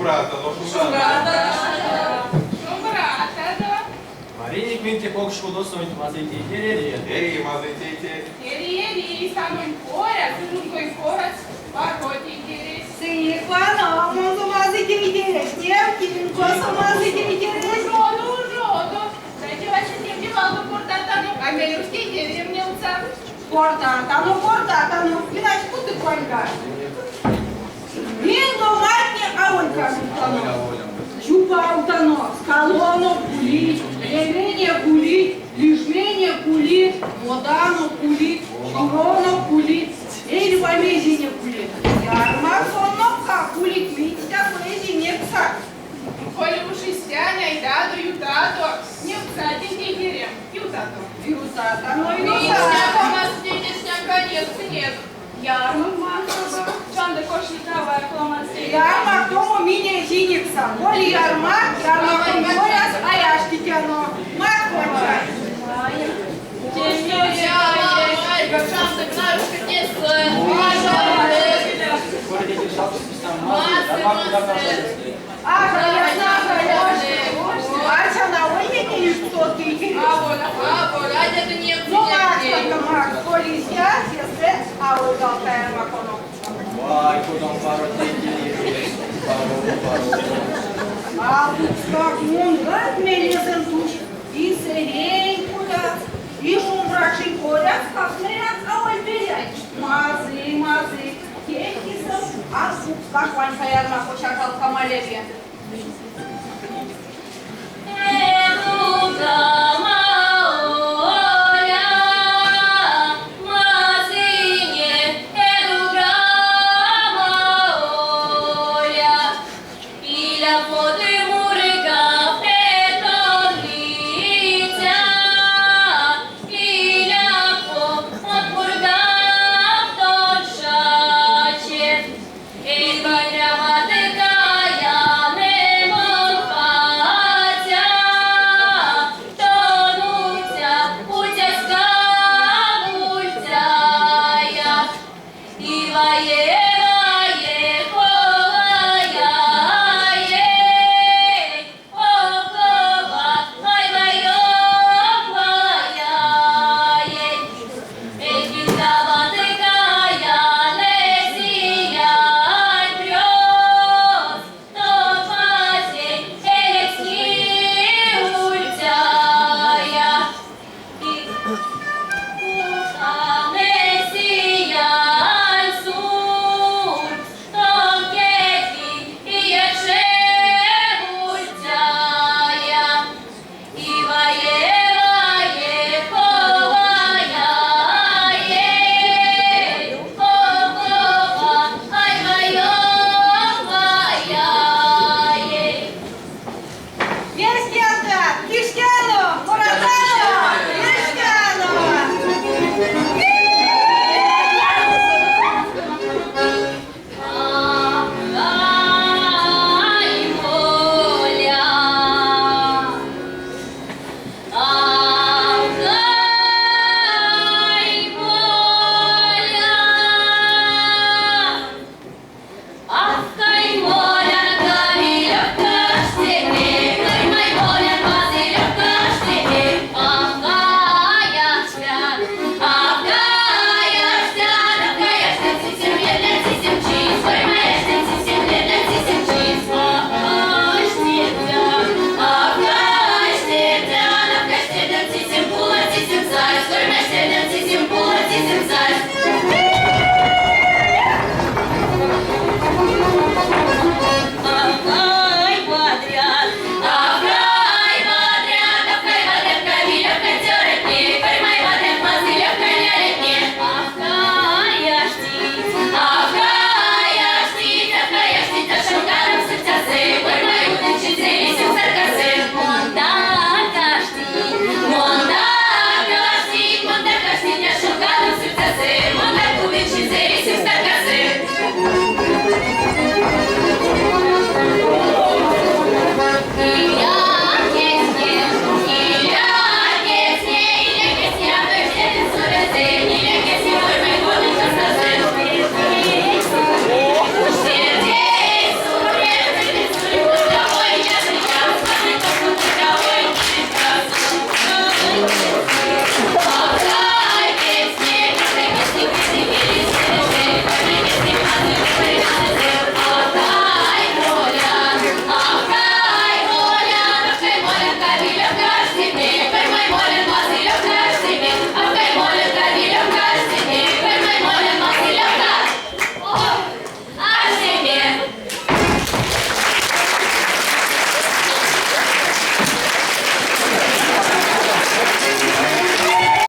Шумбрата, но Шумбрата. Мариник минте покшку досунуть мазыти терери. Эй, мазытите. Eri, самым поряд, другой город, воротики. Сиквана, мозумазы деревьев, косомазы деревьев. Жоду. Дайте ваши деньги, могу куртатану, а мелюшки деревнился. Кортатану, иначе куда конька? Він домашнє аонька. Чупаутано, скалоно кулі, ревене кулі, лишмене кулі, водано кулі, шуроно кулі, ельвамезіне кулі. Ярмарсонока кулі квітя кулезіне пса. Коли уши стяня и даду, ютато, не всадите дерем, ютато. Вірусатано, Вишняка, маслинишняка, нет. Ярмарк махаба. Чанда кошликава, рекламация. Ярмарк тому мінє жінікса. Волі ярмарк, пояс, а яшки тяно. Мак кончай. Ага, я знаю. Арча на войне не что ты. Ну, Макс, коли я, а вы долтаем макону. Вай, кудом паротики. А тут как мунгат мелезен туш, и сирень куда, и шумбраши курят, как мэрят, а ой берять. Мазы, кекисов, а суп, как ванька ярма, почакал камалеве. Educa